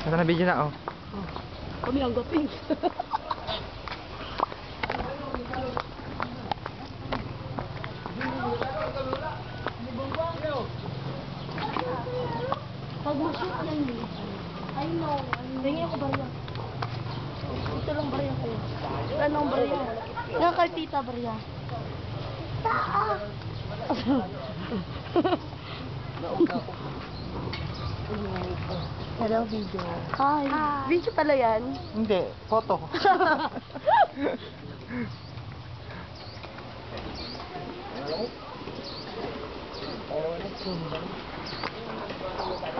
Ito na video na, oh. Kami ang gaping. Pag ma-shoot yan eh. I know. Tingin ko barya. Ito lang barya ko. Ano ang barya? Yung kay Tita barya. Hello, video. Hi. Video pala yan? Hindi, photo.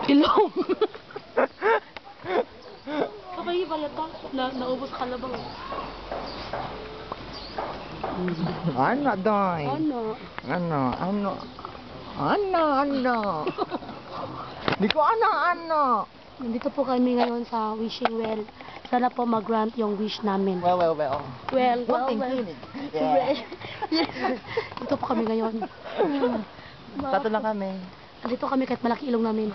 Ilong. Kapag barya to, naubos ka labang. Ano, Doy? Ano? Ano? Hindi ko ano. Nandito po kami ngayon sa wishing well. Sana po mag-grant yung wish namin. Well. Well. Yeah. Dito po kami ngayon. Tato lang kami. Nandito kami kahit malaki ilong namin.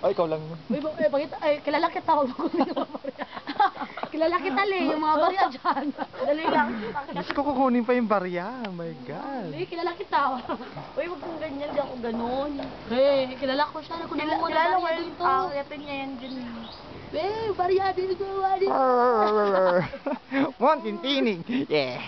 Ay, ikaw lang. Bakit? Ay, kilala kita. Huwag mo kunin yung mga barya. Kilala kita, yung mga barya dyan. Dali lang. Gusto ko kukunin pa yung barya. Oh my God. Kilala kita. Uy, wag kang ganyan, di ako ganun. Kilala ko siya. Kilala ko Kilala dito. Yatin niya yan dyan. Barya dito. Mon, tintinig. Yeah.